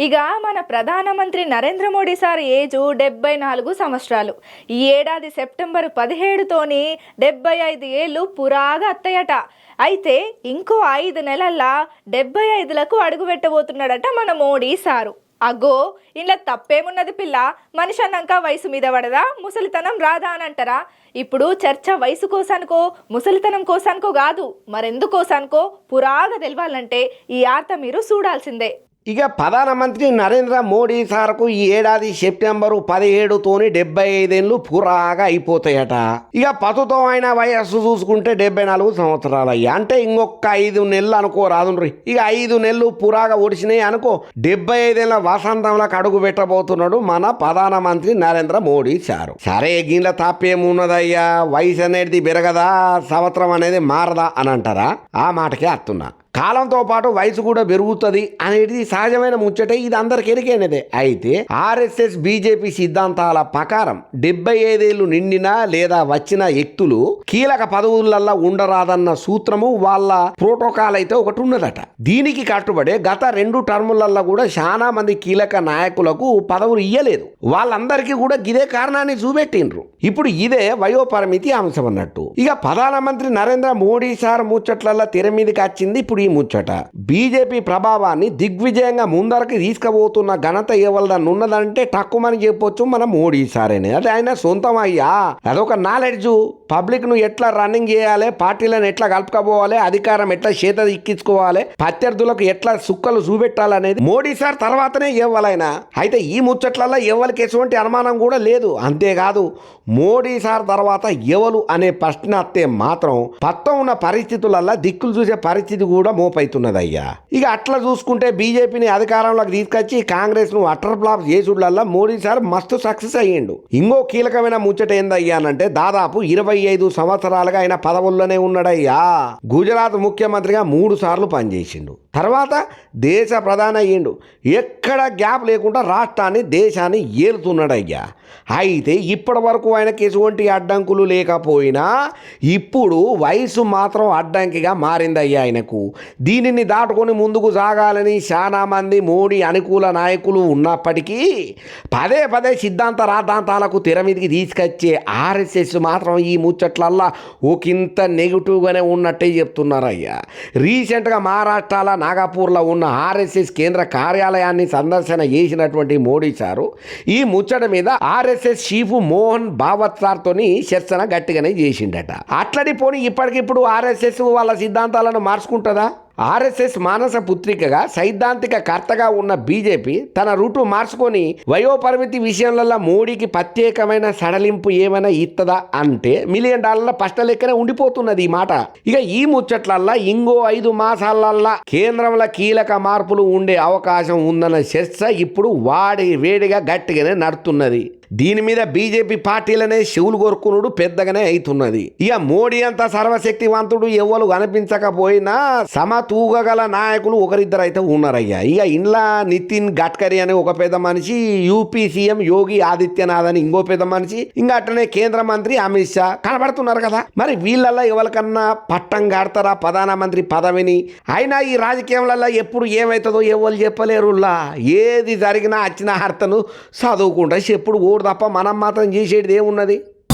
ఇక మన ప్రధానమంత్రి నరేంద్ర మోడీ సార్ ఏజు 74 సంవత్సరాలు. ఈ ఏడాది సెప్టెంబర్ 17తోని 75 ఏళ్ళు పురాగా అత్తయట. అయితే ఇంకో 5 నెలల్లో 75లకు అడుగు పెట్టబోతున్నాడట మన మోడీ సారు. అగో ఇంట్లో తప్పేమున్నది పిల్ల, మనిషి అన్నాక వయసు మీద పడదా, ముసలితనం రాదా అని అంటారా? ఇప్పుడు చర్చ వయసు కోసానికో ముసలితనం కోసానికో కాదు, మరెందుకోసానికో పురాగా తెలవాలంటే ఈ ఆర్త మీరు చూడాల్సిందే. ఇక ప్రధానమంత్రి నరేంద్ర మోడీ సార్కు ఈ ఏడాది సెప్టెంబరు 17తోని 75 ఏళ్ళు పురాగా అయిపోతాయట. ఇక ప్రస్తుతం ఆయన వయస్సు చూసుకుంటే 74 సంవత్సరాలు అయ్యా. అంటే ఇంకొక 5 నెలలు అనుకో రాదుండ్రి. ఇక 5 నెలలు పురాగా ఒడిచినాయి అనుకో 75 ఏళ్ళ వసంతంలోకి అడుగు పెట్టబోతున్నాడు మన ప్రధానమంత్రి నరేంద్ర మోడీ సారు. సరే గిన్నెల తాపేమున్నదయ్యా, వయసు అనేది పెరగదా, సంవత్సరం అనేది మారదా అని అంటారా? ఆ మాటకే అత్తున్నా. కాలంతో పాటు వయసు కూడా పెరుగుతుంది అనేది సహజమైన ముచ్చటే, ఇది అందరికి ఎరికైనదే. అయితే ఆర్ఎస్ఎస్ బీజేపీ సిద్ధాంతాల ప్రకారం 75 ఏళ్ళు నిండినా లేదా వచ్చిన వ్యక్తులు కీలక పదవులల్లో ఉండరాదన్న సూత్రము వాళ్ళ ప్రోటోకాల్ అయితే ఒకటి ఉన్నదట. దీనికి కట్టుబడే గత 2 టర్ములలో కూడా చాలా మంది కీలక నాయకులకు పదవులు ఇయ్యలేదు. వాళ్ళందరికీ కూడా ఇదే కారణాన్ని చూపెట్టిండ్రు. ఇప్పుడు ఇదే వయోపరిమితి అంశం అన్నట్టు. ఇక ప్రధానమంత్రి నరేంద్ర మోడీ సార్ ముచ్చట్లల్లో తెర మీదకి వచ్చింది ఇప్పుడు ఈ ముచ్చట. బీజేపీ ప్రభావాన్ని దిగ్విజయంగా ముందరికి తీసుకుపోతున్న ఘనత ఎవరిదని ఉన్నదంటే తక్కువని చెప్పొచ్చు మన మోడీ సారేనే. అది ఆయన సొంతం అయ్యా. అదొక నాలెడ్జ్. పబ్లిక్ ను ఎట్లా రన్నింగ్ చేయాలి, పార్టీలను ఎట్లా కలుపుకోవాలి, అధికారం ఎట్లా చేత ఎక్కించుకోవాలి, ప్రత్యర్థులకు ఎట్లా సుక్కలు చూపెట్టాలనేది మోడీ సార్ తర్వాతనే ఇవ్వాలైనా. అయితే ఈ ముచ్చట్లలో ఎవరికి ఎటువంటి అనుమానం కూడా లేదు. అంతేకాదు మోడీ సార్ తర్వాత ఎవరు అనే ప్రశ్న అత్తే మాత్రం పత్తం ఉన్న పరిస్థితులలో దిక్కులు చూసే పరిస్థితి కూడా మోపైతున్నదయ్యా. ఇక అట్లా చూసుకుంటే బీజేపీని అధికారంలోకి తీసుకొచ్చి కాంగ్రెస్ ను అటర్ ఫ్లాప్ చేసుడులల్లా మోడీ సార్ మస్తు సక్సెస్ అయ్యిండు. ఇంకో కీలకమైన ముచ్చట ఏందయ్యానంటే దాదాపు 25 సంవత్సరాలుగా ఆయన పదవుల్లోనే ఉన్నాడయ్యా. గుజరాత్ ముఖ్యమంత్రిగా 3 సార్లు పనిచేసిండు. తర్వాత దేశ ప్రధాని అయ్యిండు. ఎక్కడ గ్యాప్ లేకుండా రాష్ట్రాన్ని దేశాన్ని ఏలుతున్నాడయ్యా. అయితే ఇప్పటి వరకు ఆయనకి ఎటువంటి అడ్డంకులు లేకపోయినా ఇప్పుడు వయసు మాత్రం అడ్డంకిగా మారిందయ్యా ఆయనకు. దీనిని దాటుకొని ముందుకు సాగాలని చాలా మంది మోడీ అనుకూల నాయకులు ఉన్నప్పటికీ పదే పదే సిద్ధాంత రాద్ధాంతాలకు తెర మీదకి తీసుకొచ్చే ఆర్ఎస్ఎస్ మాత్రం ఈ ముచ్చట్లల్లా ఒకంత నెగిటివ్గానే ఉన్నట్టే చెప్తున్నారయ్యా. రీసెంట్గా మహారాష్ట్రలో నాగపూర్లో ఉన్న ఆర్ఎస్ఎస్ కేంద్ర కార్యాలయాన్ని సందర్శన చేసినటువంటి మోడీ సారు ఈ ముచ్చట మీద ఆర్ఎస్ఎస్ చీఫ్ మోహన్ భాగవత్ సార్తోని చర్చన గట్టిగానే చేసిండట. అట్లడి పోని ఇప్పటికిప్పుడు ఆర్ఎస్ఎస్ వాళ్ళ సిద్ధాంతాలను మార్చుకుంటుందా? ఆర్ఎస్ఎస్ మానస పుత్రికగా సైద్ధాంతిక కర్తగా ఉన్న బీజేపీ తన రూటు మార్చుకొని వయోపరిమితి విషయంలో మోడీకి ప్రత్యేకమైన సడలింపు ఏమైనా ఇస్తుందా అంటే $1 మిలియన్ ప్రశ్న లెక్కనే ఉండిపోతున్నది ఈ మాట. ఇక ఈ ముచ్చట్లల్లా ఇంకో 5 మాసాలల్లా కేంద్రంలో కీలక మార్పులు ఉండే అవకాశం ఉందన్న చర్చ ఇప్పుడు వేడిగా గట్టిగానే నడుతున్నది. దీని మీద బీజేపీ పార్టీలనే చెవులు కొరుకునుడు పెద్దగానే అవుతున్నది. ఇక మోడీ అంత సర్వశక్తివంతుడు ఎవరు కనిపించకపోయినా సమతూగగల నాయకులు ఒకరిద్దరు అయితే ఉన్నారయ్యా. ఇక ఇంట్లో నితిన్ గడ్కరీ అనే ఒక పెద్ద మనిషి, యూపీ సీఎం యోగి ఆదిత్యనాథ్ అని ఇంకో పెద్ద మనిషి, ఇంకా అట్లనే కేంద్ర మంత్రి అమిత్ షా కనబడుతున్నారు కదా. మరి వీళ్ళల్లో ఎవరికన్నా పట్టం కడతారా ప్రధానమంత్రి పదవిని? అయినా ఈ రాజకీయంలో ఎప్పుడు ఏమవుతుందో ఎవరు చెప్పలేరులా. ఏది జరిగినా వచ్చిన హర్తను చదువుకుంటా చెప్పుడు తప్ప మనం మాత్రం చేసేది ఏమున్నది?